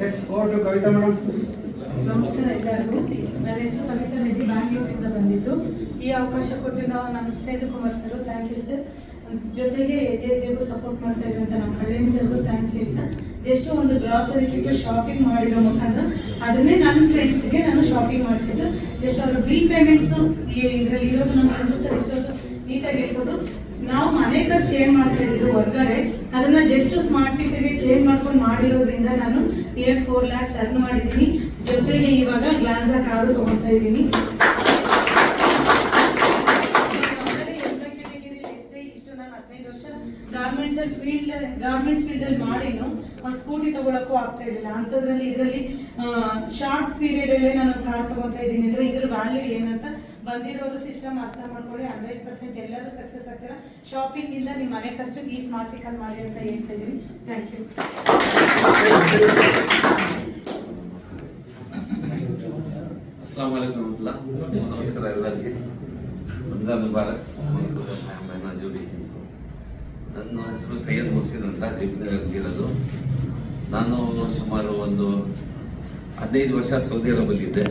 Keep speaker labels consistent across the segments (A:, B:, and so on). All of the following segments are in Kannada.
A: S over to Kavitha madam.
B: ನಮಸ್ಕಾರ ಎಲ್ಲರಿಗೂ. ನನ್ನ ಹೆಸರು ಕವಿತಾ ರೆಡ್ಡಿ, ಬ್ಯಾಂಗ್ಳೂರಿಂದ ಬಂದಿದ್ದು. ಈ ಅವಕಾಶ ಕೊಟ್ಟಿರೋ ನಮ್ಮ Sethu Kumar sir, thank you sir. ಜೊತೆಗೆ ಜೆಗೂ ಸಪೋರ್ಟ್ ಮಾಡ್ತಾ ಇರುವಂಥ ನಮ್ಮ ಕಲ್ಯಾಣ್ ಸರ್ಗೂ ಥ್ಯಾಂಕ್ಸ್ ಹೇಳ್ತಾ, ಜಸ್ಟ್ ಒಂದು ಗ್ರಾಸರಿ ಕಿಟ್ ಶಾಪಿಂಗ್ ಮಾಡಿರೋ ಮುಖಾಂತರ ಅದನ್ನೇ ನನ್ನ ಫ್ರೆಂಡ್ಸ್ಗೆ ನಾನು ಶಾಪಿಂಗ್ ಮಾಡಿಸಿದ್ದು. ಜಸ್ಟ್ ಅವರು ಬಿಲ್ ಪೇಮೆಂಟ್ಸು ಇದರಲ್ಲಿ ಇರೋದು ನಮ್ಮ ಚಂದ್ರು ಸರ್ ಇಷ್ಟೊಂದು ನೀಟಾಗಿ ಹೇಳ್ಬೋದು. ನಾವು ಮನೆ ಖರ್ಚು ಚೇಂಜ್ ಮಾಡ್ತಾ ಇದ್ದೀವಿ ಹೊರಗಡೆ, ಅದನ್ನ ಜಸ್ಟ್ ಸ್ಮಾರ್ಟ್ ಮೀಟರ್ಗೆ ಚೇಂಜ್ ಮಾಡ್ಕೊಂಡು ಮಾಡಿರೋದ್ರಿಂದ ನಾನು 4 lakhs ಅರ್ನ್ ಮಾಡಿದ್ದೀನಿ. ಜೊತೆಗೆ ಇವಾಗ ಗ್ಲಾನ್ಸಾ ಕಾರು ತಗೊಳ್ತಾ ಇದ್ದೀನಿ. ಇಷ್ಟು ನಾನು 15 ವರ್ಷ ಗಾರ್ಮೆಂಟ್ಸ್ ಫೀಲ್ಡಲ್ಲಿ ಮಾಡಿನು, ಒಂದು ಸ್ಕೂಟಿ ತಗೊಳಕ್ಕೂ ಆಗ್ತಾ ಇರಲಿಲ್ಲ. ಅಂಥದ್ರಲ್ಲಿ ಇದರಲ್ಲಿ ಶಾರ್ಟ್ ಪೀರಿಯಡಲ್ಲೇ ನಾನು ಕಾರ್ ತಗೊಳ್ತಾ ಇದ್ದೀನಿ ಅಂದರೆ ಇದ್ರ ವ್ಯಾಲ್ಯೂ ಏನಂತ ಬಂದಿರೋರು ಸಿಸ್ಟಮ್ ಅರ್ಥ ಮಾಡ್ಕೊಳ್ಳಿ. 100% ಎಲ್ಲರೂ ಸಕ್ಸಸ್ ಆಗ್ತಾರ. ಶಾಪಿಂಗ್ ಇಂದ ನಿಮ್ಮ ಮನೆ ಖರ್ಚು ಈ ಸ್ಮಾರ್ಟ್ ಪಿಕಲ್ ಮಾಡಿ ಅಂತ ಹೇಳ್ತಾ ಇದ್ದೀನಿ. Thank you.
C: ಅಸ್ಸಲಾಮು ಅಲೈಕುಂ ವರಹಮತುಲ್ಲಾಹ್. ನಮಸ್ಕಾರ ಎಲ್ಲರಿಗೆ. ರಂಜಾನ್ ಮುಬಾರಕ್. ನನ್ನ ಹೆಸರು ಸೈಯದ್ ಮೊಹಸಿನ್ ಅಂತ, ಜಿಬ್ನಗರಲ್ಲಿರೋದು. ನಾನು ಸುಮಾರು ಒಂದು 15 ವರ್ಷ ಸೌದಿ ಅರೇಬಿಯಲ್ಲಿದ್ದೆ,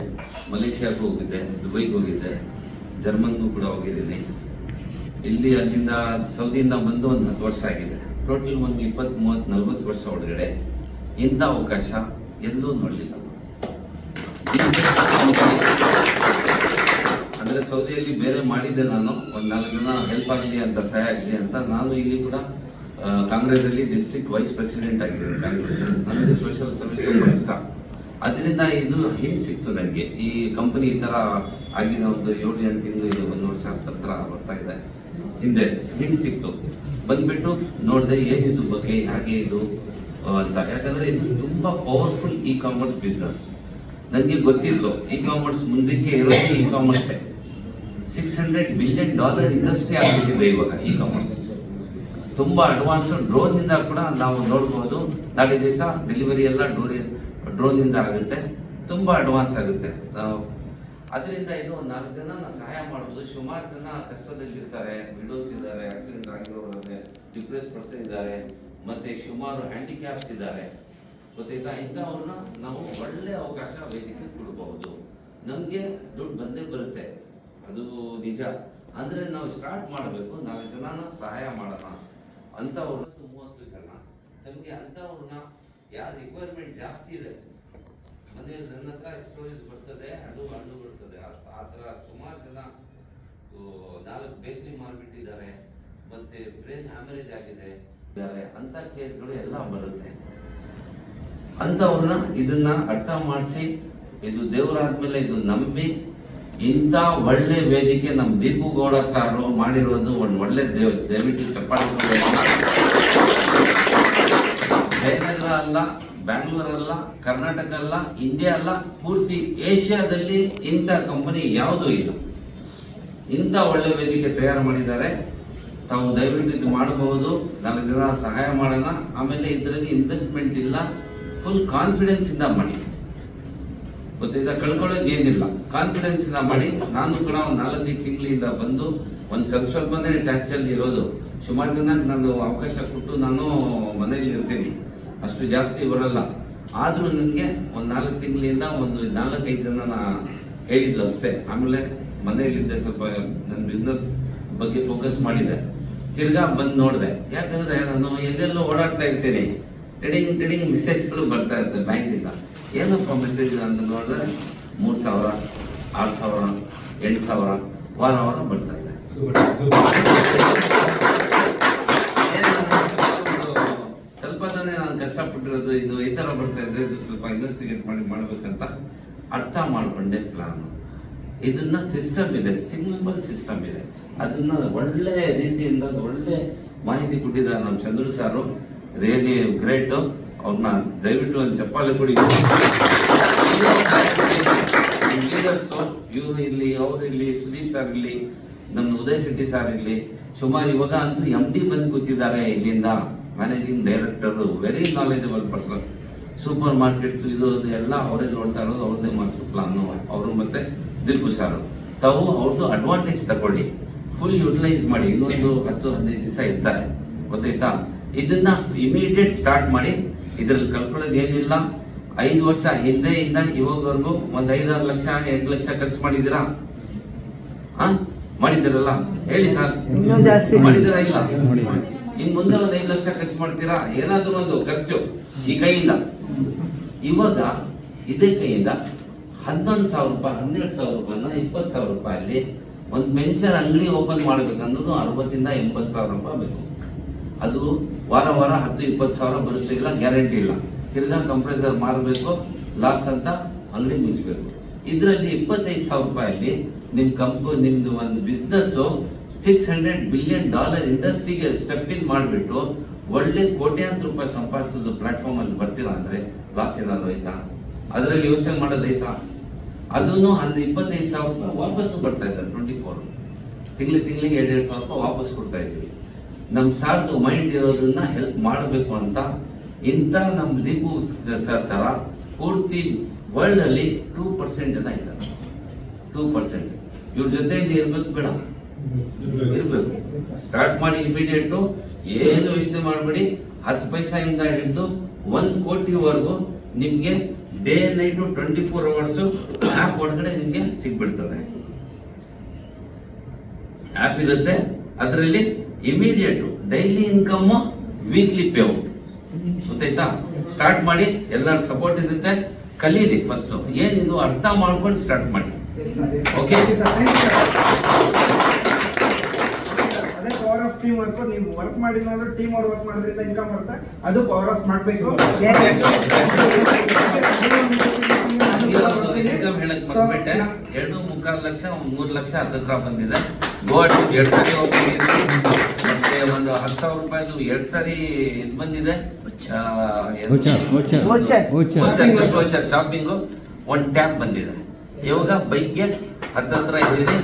C: ಮಲೇಷಿಯಾಗೂ ಹೋಗಿದ್ದೆ, ದುಬೈಗೆ ಹೋಗಿದ್ದೆ, ಜರ್ಮನ್ಗೂ ಕೂಡ ಹೋಗಿದ್ದೀನಿ. ಇಲ್ಲಿ ಅಲ್ಲಿಂದ ಸೌದಿಯಿಂದ ಬಂದು ಒಂದು 10 ವರ್ಷ ಆಗಿದೆ. ಟೋಟಲ್ ಒಂದು 20, 30, 40 ವರ್ಷ ಒಳಗಡೆ ಇಂಥ ಅವಕಾಶ ಎಲ್ಲೂ ನೋಡಲಿಲ್ಲ. ಅಂದರೆ ಸೌದಿಯಲ್ಲಿ ಬೇರೆ ಮಾಡಿದ್ದೆ ನಾನು, ಒಂದು 4 ಜನ ಹೆಲ್ಪ್ ಆಗಲಿ ಅಂತ, ಸಹಾಯ ಆಗಲಿ ಅಂತ. ನಾನು ಇಲ್ಲಿ ಕೂಡ ಕಾಂಗ್ರೆಸ್ಸಲ್ಲಿ ಡಿಸ್ಟ್ರಿಕ್ಟ್ ವೈಸ್ ಪ್ರೆಸಿಡೆಂಟ್ ಆಗಿದ್ದೀನಿ ಬ್ಯಾಂಗ್ಳೂರಲ್ಲಿ. ನನಗೆ ಸೋಷಿಯಲ್ ಸರ್ವಿಸ್ ತುಂಬ ಇಷ್ಟ. ಅದರಿಂದ ಇದು ಹಿಂದೆ ಸಿಕ್ತು ನನಗೆ. ಈ ಕಂಪನಿ ಈ ಥರ ಆಗಿದ ಒಂದು 7-8 ತಿಂಗಳು, ಇದು 1 ವರ್ಷ ಹತ್ರ ಬರ್ತಾ ಇದೆ. ಹಿಂದೆ ಹಿಂದೆ ಸಿಕ್ತು, ಬಂದ್ಬಿಟ್ಟು ನೋಡಿದೆ ಏನಿದು ಬಗ್ಗೆ, ಹಾಗೆ ಇದು ಅಂತ. ಯಾಕಂದರೆ ಇದು ತುಂಬ ಪವರ್ಫುಲ್ ಇ ಕಾಮರ್ಸ್ ಬಿಸ್ನೆಸ್. ನನಗೆ ಗೊತ್ತಿತ್ತು ಇ ಕಾಮರ್ಸ್ ಮುಂದಕ್ಕೆ ಇರೋದು ಇ ಕಾಮರ್ಸೇ. $600 ಬಿಲಿಯನ್ ಇಂಡಸ್ಟ್ರಿ ಆಗ್ಬಿಟ್ಟಿದೆ ಇವಾಗ ಇ ಕಾಮರ್ಸ್. ತುಂಬ ಅಡ್ವಾನ್ಸ್. ಡ್ರೋನಿಂದ ಕೂಡ ನಾವು ನೋಡ್ಬೋದು, ನಾಳೆ ದಿವಸ ಡೆಲಿವರಿ ಎಲ್ಲ ಡ್ರೋನಿಂದ ಆಗುತ್ತೆ, ತುಂಬ ಅಡ್ವಾನ್ಸ್ ಆಗುತ್ತೆ. ಅದರಿಂದ ಇದು 4 ಜನ ಸಹಾಯ ಮಾಡ್ಬೋದು. ಸುಮಾರು ಜನ ಕಷ್ಟದಲ್ಲಿರ್ತಾರೆ, ವಿಡೋಸ್ ಇದ್ದಾರೆ, ಆಕ್ಸಿಡೆಂಟ್ ಆಗಿರೋರಿಗೆ, ಡಿಪ್ರೆಸ್ ಪರ್ಸನ್ ಇದ್ದಾರೆ, ಮತ್ತು ಸುಮಾರು ಹ್ಯಾಂಡಿಕ್ಯಾಪ್ಸ್ ಇದ್ದಾರೆ, ಗೊತ್ತಾಯ್ತಾ. ಇಂಥವ್ರನ್ನ ನಾವು ಒಳ್ಳೆ ಅವಕಾಶ ವೇದಿಕೆ ಕೊಡಬಹುದು. ನಮಗೆ ದುಡ್ಡು ಬಂದೇ ಬರುತ್ತೆ, ಅದು ನಿಜ. ಅಂದರೆ ನಾವು ಸ್ಟಾರ್ಟ್ ಮಾಡಬೇಕು, 4 ಜನನ ಸಹಾಯ ಮಾಡೋಣ. ಅಂಥವ್ರನ್ನ 30 ಜನ ನಮಗೆ, ಅಂಥವ್ರನ್ನ ಯಾರು ರಿಕ್ವೈರ್ಮೆಂಟ್ ಜಾಸ್ತಿ ಇದೆ ಮನೆಯಲ್ಲಿ, ನನ್ನ ಹತ್ರ ಸ್ಟೋರೇಜ್ ಬರ್ತದೆ, ಅದು ಬರ್ತದೆ, ಆ ಥರ ಸುಮಾರು ಜನ 4 ಬೇಕರಿ ಮಾಡಿಬಿಟ್ಟಿದ್ದಾರೆ, ಮತ್ತು ಬ್ರೈನ್ ಹ್ಯಾಮರೇಜ್ ಆಗಿದೆ ಇದ್ದಾರೆ, ಅಂಥ ಕೇಸ್ಗಳು ಎಲ್ಲ ಬರುತ್ತೆ. ಅಂಥವ್ರನ್ನ ಇದನ್ನ ಅರ್ಥ ಮಾಡಿಸಿ, ಇದು ದೇವರಾದ್ಮೇಲೆ ಇದು ನಂಬಿ, ಇಂಥ ಒಳ್ಳೆ ವೇದಿಕೆ ನಮ್ಮ ದೀಪು ಗೌಡ ಸಾರು ಮಾಡಿರೋದು ಒಂದು ಒಳ್ಳೆ ದಯವಿಟ್ಟು ಚಪ್ಪಾಳೆ. ಜಯನಗರ ಅಲ್ಲ, ಬ್ಯಾಂಗ್ಳೂರಲ್ಲ, ಕರ್ನಾಟಕ ಅಲ್ಲ, ಇಂಡಿಯಾ ಅಲ್ಲ, ಪೂರ್ತಿ ಏಷ್ಯಾದಲ್ಲಿ ಇಂಥ ಕಂಪನಿ ಯಾವುದೂ ಇಲ್ಲ. ಇಂಥ ಒಳ್ಳೆ ವೇದಿಕೆ ತಯಾರು ಮಾಡಿದ್ದಾರೆ. ತಾವು ದಯವಿಟ್ಟು ಇದು ಮಾಡಬಹುದು. 4 ಜನ ಸಹಾಯ ಮಾಡೋಣ. ಆಮೇಲೆ ಇದರಲ್ಲಿ ಇನ್ವೆಸ್ಟ್ಮೆಂಟ್ ಇಲ್ಲ, ಫುಲ್ ಕಾನ್ಫಿಡೆನ್ಸ್ ಇಂದ ಮಾಡಿ, ಗೊತ್ತಿದ್ದ ಕಳ್ಕೊಳ್ಳೋದು ಏನಿಲ್ಲ, ಕಾನ್ಫಿಡೆನ್ಸ್ ಇಂದ ಮಾಡಿ. ನಾನು ಕೂಡ ಒಂದು 4-5 ತಿಂಗಳಿಂದ ಬಂದು ಒಂದು ಸ್ವಲ್ಪನೇ ಟ್ಯಾಕ್ಸಲ್ಲಿ ಇರೋದು. ಸುಮಾರು ಜನ ನಾನು ಅವಕಾಶ ಕೊಟ್ಟು ನಾನು ಮನೇಲಿ ಇರ್ತೀನಿ, ಅಷ್ಟು ಜಾಸ್ತಿ ಬರಲ್ಲ. ಆದರೂ ನನಗೆ ಒಂದು 4 ತಿಂಗಳಿಂದ ಒಂದು 4-5 ಜನ ಹೇಳಿದ್ರು ಅಷ್ಟೇ. ಆಮೇಲೆ ಮನೆಯಲ್ಲಿದ್ದೆ, ಸ್ವಲ್ಪ ನನ್ನ ಬಿಸ್ನೆಸ್ ಬಗ್ಗೆ ಫೋಕಸ್ ಮಾಡಿದೆ. ತಿರ್ಗಾ ಬಂದು ನೋಡಿದೆ, ಯಾಕಂದರೆ ನಾನು ಎಲ್ಲೆಲ್ಲೋ ಓಡಾಡ್ತಾ ಇರ್ತೀನಿ, ಟ್ರೇಡಿಂಗ್ ಮೆಸೇಜ್ಗಳು ಬರ್ತಾ ಇರ್ತದೆ ಬ್ಯಾಂಕಿಂದ. ಏನಪ್ಪ ಮೆಸೇಜ್ ಅಂತ ನೋಡಿದ್ರೆ 3,000, 6,000, 8,000 ವಾರ ಬರ್ತಾ ಇದೆ. ಸ್ವಲ್ಪ ತಾನೇ ನಾನು ಕಷ್ಟಪಟ್ಟಿರೋದು. ಇದು ಈ ಥರ ಬರ್ತಾ ಇದ್ರೆ ಇದು ಸ್ವಲ್ಪ ಇನ್ವೆಸ್ಟಿಗೇಟ್ ಮಾಡಬೇಕಂತ ಅರ್ಥ ಮಾಡಿಕೊಂಡೆ ಪ್ಲಾನು. ಇದನ್ನ ಸಿಸ್ಟಮ್ ಇದೆ, ಸಿಂಪಲ್ ಸಿಸ್ಟಮ್ ಇದೆ. ಅದನ್ನ ಒಳ್ಳೆ ರೀತಿಯಿಂದ ಒಳ್ಳೆ ಮಾಹಿತಿ ಕೊಟ್ಟಿದ್ದಾರೆ ನಮ್ಮ ಚಂದ್ರು ಸಾರು. Really great. ಅವ್ರನ್ನ ದಯವಿಟ್ಟು ಒಂದು ಚಪ್ಪಾಳೆ ಕೊಡಿ. ಲೀಡರ್ಸು ಇವರು ಇರಲಿ, ಅವರಿರಲಿ, ಸುದೀಪ್ ಸರ್ ಇರಲಿ, ನಮ್ಮ ಉದಯ್ ಶೆಟ್ಟಿ ಸರ್ ಇರಲಿ, ಸುಮಾರು ಇವಾಗ ಅಂತೂ MD ಬಂದು ಕೂತಿದ್ದಾರೆ ಇಲ್ಲಿಂದ, managing director, very knowledgeable person. Super markets ಇದು ಎಲ್ಲ ಅವರೇ ನೋಡ್ತಾ ಇರೋದು, ಅವ್ರದ್ದೇ ಮಾಸ್ಟರ್ ಪ್ಲಾನು ಅವರು. ಮತ್ತು ದಿಲ್ಕು ಸಾರು, ತಾವು ಅವ್ರದ್ದು ಅಡ್ವಾಂಟೇಜ್ ತಗೊಳ್ಳಿ, ಫುಲ್ ಯುಟಿಲೈಸ್ ಮಾಡಿ. ಇನ್ನೊಂದು 10-15 ದಿವಸ ಇರ್ತಾರೆ, ಗೊತ್ತಾಯ್ತಾ. ಇದನ್ನ ಇಮಿಡಿಯೇಟ್ ಸ್ಟಾರ್ಟ್ ಮಾಡಿ. ಇದರಲ್ಲಿ ಕಲ್ಕೊಳ್ಳೋದು ಏನಿಲ್ಲ. 5 ವರ್ಷ ಹಿಂದೆಯಿಂದ ಇವಾಗವರೆಗೂ ಒಂದು 5-6 ಲಕ್ಷ 8 ಲಕ್ಷ ಖರ್ಚು ಮಾಡಿದ್ದೀರಾ? ಮಾಡಿದ್ದೀರಲ್ಲ ಹೇಳಿ ಸರ್, ಮಾಡಿದ್ದೀರಾ? ಇಲ್ಲ. ಇನ್ ಮುಂದೆ ಒಂದು 5 ಲಕ್ಷ ಖರ್ಚು ಮಾಡ್ತೀರಾ? ಏನಾದ್ರೂ ಒಂದು ಖರ್ಚು ಈ ಕೈಯಿಂದ. ಇವಾಗ ಇದೇ ಕೈಯಿಂದ 11,000 ರೂಪಾಯಿ 12,000 ರೂಪಾಯಿನ 20,000 ರೂಪಾಯಲ್ಲಿ ಒಂದು ವೆಂಚರ್ ಅಂಗಡಿ ಓಪನ್ ಮಾಡ್ಬೇಕಂದ್ರೂ 60,000 ಇಂದ 80,000 ರೂಪಾಯಿ ಬೇಕು. ಅದು ವಾರ 10-20,000 ಬರುತ್ತೆ, ಇಲ್ಲ ಗ್ಯಾರಂಟಿ ಇಲ್ಲ. ತಿರ್ಗಾ ಕಂಪ್ರೆಸರ್ ಮಾರಬೇಕು, ಲಾಸ್ ಅಂತ ಅಂಗಡಿ ಮುಚ್ಚಬೇಕು. ಇದರಲ್ಲಿ 25,000 ರೂಪಾಯಲ್ಲಿ ನಿಮ್ದು ಒಂದು ಬಿಸ್ನೆಸ್ $600 ಬಿಲಿಯನ್ ಇಂಡಸ್ಟ್ರಿಗೆ ಸ್ಟೆಪ್ ಇನ್ ಮಾಡಿಬಿಟ್ಟು ಒಳ್ಳೆ ಕೋಟ್ಯಾಂತರ ರೂಪಾಯಿ ಸಂಪಾದಿಸೋದು ಪ್ಲಾಟ್ಫಾರ್ಮ್ ಅಲ್ಲಿ ಬರ್ತೀರಾ ಅಂದ್ರೆ ಲಾಸ್ ಏನಾದ್ರು ಐತಾ? ಅದರಲ್ಲಿ ಯೋಚನೆ ಮಾಡೋದೈತಾ? ಅದನ್ನು 25,000 ರೂಪಾಯಿ ವಾಪಸ್ಸು ಬರ್ತಾ ಇದ್ದಾರೆ. 24 ತಿಂಗಳಿಗೆ 2,000 ರೂಪಾಯಿ ವಾಪಸ್ ಕೊಡ್ತಾ ಇದ್ದೀವಿ. ನಮ್ಮ ಸಾರ್ದು ಮೈಂಡ್ ಇರೋದನ್ನ ಹೆಲ್ಪ್ ಮಾಡಬೇಕು ಅಂತ ಇಂಥ ನಮ್ಮ ದೀಪು ಸರ್ ತರ ಪೂರ್ತಿ ವರ್ಲ್ಡ್ ಅಲ್ಲಿ 2% ಜನ ಇದ್ದಾರೆ. 2% ಇವ್ರ ಜೊತೆಯಲ್ಲಿ ಇರ್ಬೇಕು ಬೇಡ? ಇರ್ಬೇಕು. ಸ್ಟಾರ್ಟ್ ಮಾಡಿ ಇಮಿಡಿಯೇಟ್, ಏನು ಯೋಚನೆ ಮಾಡಬೇಡಿ. 10 ಪೈಸೆಯಿಂದ ಹಿಡಿದು 1 ಕೋಟಿವರೆಗೂ ನಿಮ್ಗೆ ಡೇ ನೈಟ್ 24 ಅವರ್ಸ್ ಆ್ಯಪ್ ಒಳಗಡೆ ನಿಮ್ಗೆ ಸಿಗ್ಬಿಡ್ತದೆ. ಆ್ಯಪ್ ಇರುತ್ತೆ, ಅದರಲ್ಲಿ immediate daily income, weekly pay out. ಗೊತ್ತಾಯ್ತಾ? ಸ್ಟಾರ್ಟ್ ಮಾಡಿ, ಎಲ್ಲರ ಸಪೋರ್ಟ್ ಇರುತ್ತೆ. ಕಲೀರಿ ಫಸ್ಟ್, ಏನಿದು ಅರ್ಥ ಮಾಡ್ಕೊಂಡು ಸ್ಟಾರ್ಟ್ ಮಾಡಿ. ಓಕೆ,
A: ಅದೇ ಪವರ್ ಆಫ್ ಟೀಮ್ ವರ್ಕ್. ನೀವು ವರ್ಕ್ ಮಾಡಿದ್ರೆ ಟೀಮ್ ಅವ್ರು ವರ್ಕ್ ಮಾಡೋದ್ರಿಂದ ಇನ್ಕಮ್ ಬರುತ್ತೆ. ಅದು ಪವರ್ ಆಫ್ ಮಾಡಬೇಕು.
C: ಇನ್ಕಮ್ ಹೇಳಕ್ ಬಂದ್ಬಿಟ್ಟೆ. 2.25 ಲಕ್ಷ 3 ಲಕ್ಷ ಹತ್ತಿರ ಬಂದಿದೆ. ಗೋವಾ 2 ಸಾರಿ ಹೋಗ್ತಿದ್ದೀನಿ. ಮತ್ತೆ ಒಂದು 10,000 ರೂಪಾಯಿದು 2 ಸಾರಿ ಇದು ಬಂದಿದೆ. ಶಾಪಿಂಗು 1 ಟ್ಯಾಪ್ ಬಂದಿದೆ. ಇವಾಗ ಬೈಕ್ಗೆ ಹತ್ತಿರ ಇದ್ದೀನಿ.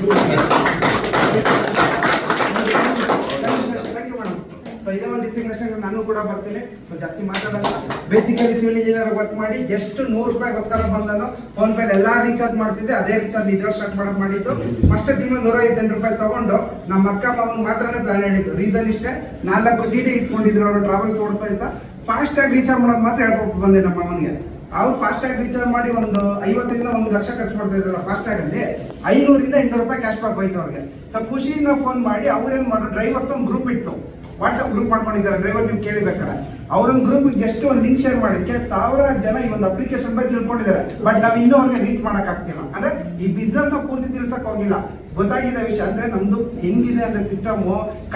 A: ಸೊ ಇದೇ ಒಂದು ಡಿಸಿಗ್ನೇಷನ್ ನಾನು ಕೂಡ ಬರ್ತೀನಿ. ಸೊ ಜಾಸ್ತಿ ಮಾತಾಡಲ್ಲ. ಬೇಸಿಕಲಿ ಸಿವಿಲ್ ಇಂಜಿನಿಯರ್ ವರ್ಕ್ ಮಾಡಿ ಜಸ್ಟ್ 100 ರೂಪಾಯಿಗೋಸ್ಕರ ಬಂದನು. ಫೋನ್ ಪೇ ಎಲ್ಲ ರೀಚಾರ್ಜ್ ಮಾಡ್ತಿದ್ದೆ. ಅದೇ ರೀಚಾರ್ಜ್ ಇದ್ರಲ್ಲಿ ಸ್ಟಾರ್ಟ್ ಮಾಡಕ್ ಮಾಡಿದ್ದು. ಫಸ್ಟ್ ತಿಂಗಳು 158 ರೂಪಾಯಿ ತಗೊಂಡು ನಮ್ಮ ಅಕ್ಕ ಮಾವನ್ ಮಾತ್ರನೇ ಪ್ಲಾನ್ ಹೇಳಿದ್ದು. ರೀಸನ್ ಇಷ್ಟೇ, 4 TT ಇಟ್ಕೊಂಡಿದ್ರು. ಅವರು ಟ್ರಾವೆಲ್ಸ್ ಓಡ್ತಾ ಇದ್ದ. ಫಾಸ್ಟ್ ಆಗಿ ರೀಚಾರ್ಜ್ ಮಾಡೋದು ಮಾತ್ರ ಹೇಳ್ಕೊಟ್ಟು ಬಂದೆ ನಮ್ಮ ಮಾವನ್ಗೆ. ಅವ್ರು ಫಾಸ್ಟ್ ಆಗಿ ರೀಚಾರ್ಜ್ ಮಾಡಿ ಒಂದು 50ರಿಂದ 1 ಲಕ್ಷ ಖರ್ಚು ಮಾಡ್ತಾ ಇದ್ರಲ್ಲ ಫಾಸ್ಟ್ ಆಗಲ್ಲಿ 500ರಿಂದ 800 ರೂಪಾಯಿ ಕ್ಯಾಶ್ ಬ್ಯಾಕ್ ಹೋಯ್ತು ಅವ್ರಿಗೆ. ಸೊ ಖುಷಿಯಿಂದ ಫೋನ್ ಮಾಡಿ ಅವ್ರೇನ್ ಮಾಡೋ ಡ್ರೈವರ್ಸ್ ಒಂದು ಗ್ರೂಪ್ ಇತ್ತು, ವಾಟ್ಸ್ಆಪ್ ಗ್ರೂಪ್ ಮಾಡ್ಕೊಂಡಿದ್ದಾರೆ. ಡ್ರೈವರ್ ನೀವು ಕೇಳಿಬೇಕಾರೆ ಅವ್ರೊಂದು ಗ್ರೂಪ್ ಜಸ್ಟ್ ಒಂದು ಲಿಂಕ್ ಶೇರ್ ಮಾಡಿಕ್ಕೆ 1000 ಜನ ಈ ಒಂದು ಅಪ್ಲಿಕೇಶನ್ ಬಗ್ಗೆ ತಿಳ್ಕೊಂಡಿದ್ದಾರೆ. ಬಟ್ ನಾವು ಇನ್ನೂ ಅವ್ರಿಗೆ ರೀಚ್ ಮಾಡಕ್ ಆಗ್ತಿಲ್ಲ. ಅಂದ್ರೆ ಈ ಬಿಸ್ನೆಸ್ ನ ಪೂರ್ತಿ ತಿಳ್ಸಕ್ ಹೋಗಿಲ್ಲ. ಗೊತ್ತಾಗಿದೆ ವಿಷಯ ಅಂದ್ರೆ ನಮ್ದು ಹೆಂಗಿದೆ ಅಂದ್ರೆ ಸಿಸ್ಟಮ್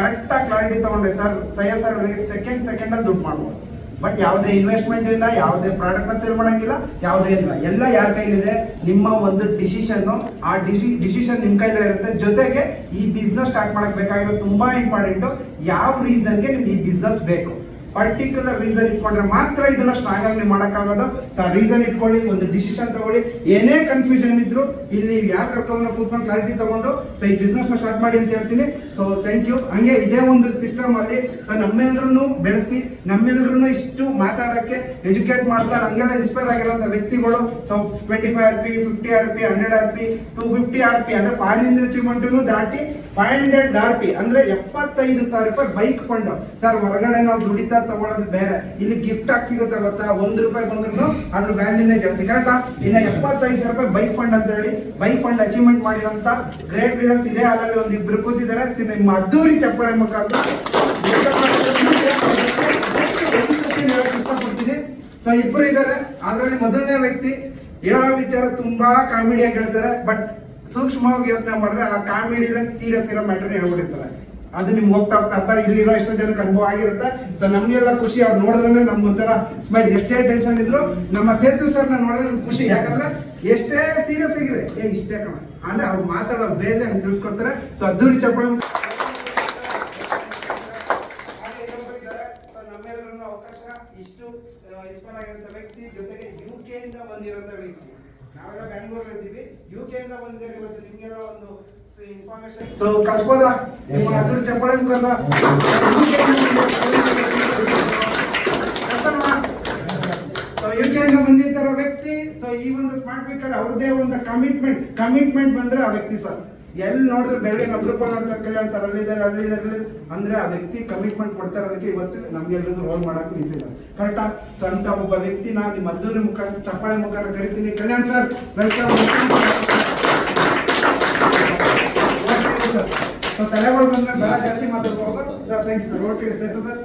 A: ಕರೆಕ್ಟ್ ಆಗಿ ಕ್ಲಾರಿಟಿ ತಗೊಂಡ್ರೆ ಸರ್ ಸರ್ ಸೆಕೆಂಡ್ ಅಲ್ಲಿ ದುಡ್ಡು ಮಾಡ್ಬೋದು. ಬಟ್ ಯಾವುದೇ ಇನ್ವೆಸ್ಟ್ಮೆಂಟ್ ಇಲ್ಲ, ಯಾವುದೇ ಪ್ರಾಡಕ್ಟ್ ನ ಸೇಲ್ ಮಾಡಂಗಿಲ್ಲ, ಯಾವುದೇ ಇಲ್ಲ. ಎಲ್ಲ ಯಾರ ಕೈಲಿದೆ? ನಿಮ್ಮ ಒಂದು ಡಿಸಿಷನ್. ಆ ಡಿಸಿಷನ್ ನಿಮ್ ಕೈಲೇ ಇರುತ್ತೆ. ಜೊತೆಗೆ ಈ ಬಿಸ್ನೆಸ್ ಸ್ಟಾರ್ಟ್ ಮಾಡಕ್ ಬೇಕಾಗಿರೋದು ತುಂಬಾ ಇಂಪಾರ್ಟೆಂಟ್. ಯಾವ ರೀಸನ್ಗೆ ನಿಮ್ಗೆ ಈ ಬಿಸ್ನೆಸ್ ಬೇಕು, ಪರ್ಟಿಕ್ಯುಲರ್ ರೀಸನ್ ಇಟ್ಕೊಂಡ್ರೆ ಮಾತ್ರ ಇದನ್ನ ಸ್ಟ್ರಾಂಗ್ ಆಗಿ ಮಾಡಕ್ಕಾಗೋದು. ಸೊ ರೀಸನ್ ಇಟ್ಕೊಳ್ಳಿ, ಒಂದು ಡಿಸಿಷನ್ ತಗೊಳ್ಳಿ. ಏನೇ ಕನ್ಫ್ಯೂಷನ್ ಇದ್ರು ಇಲ್ಲಿ ಯಾರು ಕರ್ಕೊಂಡು ಕೂತ್ಕೊಂಡು ಕ್ಲಾರಿಟಿ ತಗೊಂಡು ಸೊ ಈ ಬಿಸ್ನೆಸ್ ಸ್ಟಾರ್ಟ್ ಮಾಡಿ ಅಂತ ಹೇಳ್ತೀನಿ. So thank you. ಹಂಗೆ ಇದೇ ಒಂದು ಸಿಸ್ಟಮ್ ಅಲ್ಲಿ ಸೊ ನಮ್ಮೆಲ್ಲರೂ ಬೆಳೆಸಿ, ನಮ್ಮೆಲ್ಲರೂ ಇಷ್ಟು ಮಾತಾಡಕ್ಕೆ ಎಜುಕೇಟ್ ಮಾಡ್ತಾ ನಮ್ಗೆಲ್ಲ ಇನ್ಸ್ಪೈರ್ ಆಗಿರೋಂಥ ವ್ಯಕ್ತಿಗಳು. So 25 RP 50 RP 100 RP 250 RP ಅಂದ್ರೆ ಫಾರಿನ್ ಅಚೀವ್ಮೆಂಟ್ ದಾಟಿ 500 RP ಅಂದ್ರೆ 75,000 ರೂಪಾಯಿ ಬೈಕ್ ಕೊಂಡು. ಸರ್ ಹೊರಗಡೆ ನಾವು ದುಡಿತಾ ತಗೊಳ್ಳೋದು ಬೇರೆ, ಇಲ್ಲಿ ಗಿಫ್ಟ್ ಆಗಿ ಸಿಗುತ್ತೆ ಗೊತ್ತಾ? 1 ರೂಪಾಯಿ ಬಂದ್ರು ಅದ್ರ ವ್ಯಾಲ್ಯೂನೇ ಜಾಸ್ತಿ. ಕರೆಕ್ಟಾ? ಇನ್ನ 75,000 ರೂಪಾಯಿ ಬೈಕ್ ಫಂಡ್ ಅಂತ ಹೇಳಿ ಬೈಕ್ ಫಂಡ್ ಅಚೀವ್ಮೆಂಟ್ ಮಾಡಿರೋಂತ ಗ್ರೇಟ್ ಲೀಡರ್ಸ್ ಇದೆ. ಅದರಲ್ಲಿ ಒಂದು 2 ಕೂತಿದ್ದಾರೆ. ನಿಮ್ಮ ಅದ್ದೂರಿ ಚಪ್ಪಾಳೆ ಮುಖಾಂತರ ಇಷ್ಟಪಡ್ತೀನಿ. ಸೊ 2 ಇದ್ದಾರೆ. ಅದರಲ್ಲಿ ಮೊದಲನೇ ವ್ಯಕ್ತಿ ಹೇಳೋ ವಿಚಾರ ತುಂಬಾ ಕಾಮಿಡಿಯಾಗಿ ಹೇಳ್ತಾರೆ. ಬಟ್ ಸೂಕ್ಷ್ಮವಾಗಿ ಯೋಚನೆ ಮಾಡಿದ್ರೆ ಆ ಕಾಮಿಡಿ ಸೀರಿಯಸ್ ಇರೋ ಮ್ಯಾಟರ್ ಹೇಳ್ಬಿಟ್ಟಿರ್ತಾರೆ. ಅದು ನಿಮ್ಗೆ ಹೋಗ್ತಾ ಅರ್ಥ ಇಲ್ಲಿರೋ ಎಷ್ಟೋ ಜನಕ್ಕೆ ಅನುಭವ ಆಗಿರುತ್ತೆ. ಸೊ ನಮ್ಗೆಲ್ಲ ಖುಷಿ. ಅವ್ರು ನೋಡಿದ್ರೆ ನಮ್ಗೆ ಒಂಥರ ಸ್ಮೈಲ್. ಎಷ್ಟೇ ಟೆನ್ಷನ್ ಇದ್ರು ನಮ್ಮ ಸೇತು ಸರ್ ನೋಡಿದ್ರೆ ನಮ್ಗೆ ಖುಷಿ. ಯಾಕಂದ್ರೆ ಎಷ್ಟೇ ಸೀರಿಯಸ್ ಆಗಿದೆ ಇಷ್ಟೇ ಕಣ ಅಂದ್ರೆ ಅವ್ರು ಮಾತಾಡೋ ಬೇರೆ ಅಂತ ತಿಳಿಸ್ಕೊಡ್ತಾರೆ. ಸೊ ಅದ್ದೂರಿ ಚಪ್ಪಳ ನಮ್ಮೆಲ್ಲರೂ ಅವಕಾಶ. ಇಷ್ಟು ಇನ್ಸ್ಪೈರ್ ಆಗಿರೋ ವ್ಯಕ್ತಿ, ಜೊತೆಗೆ UK ಇಂದ ಬಂದಿರೋಂಥ ವ್ಯಕ್ತಿ. ನಾವೆಲ್ಲ ಬೆಂಗಳೂರು ಇದ್ದೀವಿ, UK ಇಂದ ಬಂದಿರೋ ಇವತ್ತು ನಿಮ್ಗೆಲ್ಲ ಒಂದು ಇನ್ಫಾರ್ಮೇಶನ್. ಸೊ ಕಳ್ಸ್ಬೋದಾ ನಿಮ್ಮ ಅದ್ರ ಚಪ್ಪಳೆ ಮುಖಾಂತರ? ಸೊ UK ಇಂದ ಬಂದಿರೋ ವ್ಯಕ್ತಿ. ಸೊ ಈ ಒಂದು ಸ್ಮಾರ್ಟ್ ವೀಕಲ್ ಅವ್ರದ್ದೇ ಒಂದು ಕಮಿಟ್ಮೆಂಟ್ ಬಂದ್ರೆ ಆ ವ್ಯಕ್ತಿ ಸರ್. ಎಲ್ಲಿ ನೋಡಿದ್ರೆ ಬೆಳಗ್ಗೆ ಗ್ರೂಪ್ ನೋಡ್ತಾರೆ ಕಲ್ಯಾಣ್ ಸರ್ ಅಲ್ಲಿದ್ದಾರೆ ಅಂದ್ರೆ ಆ ವ್ಯಕ್ತಿ ಕಮಿಟ್ಮೆಂಟ್ ಕೊಡ್ತಾ ಇರೋದಕ್ಕೆ ಇವತ್ತು ನಮ್ಗೆಲ್ರಿಗೂ ರೋಲ್ ಮಾಡಕ್ ನಿಂತಿದ್ದಾರೆ ಕರೆಕ್ಟಾ. ಸೊ ಅಂತ ಒಬ್ಬ ವ್ಯಕ್ತಿನ ನಿಮ್ಮ ಅದ್ದೂರಿ ಮುಖ ಚಪ್ಪಾಳೆ ಮುಖಾನ ಕರಿತೀನಿ. Kalyan sir welcome. ಸೊ ತಲೆಗಳು ಬಂದ್ಮೇಲೆ ಬೆಲ್ಲ ಜಾಸ್ತಿ ಮಾತಾಡ್ಬೋದು ಸರ್. Thank you sir. Okay sir.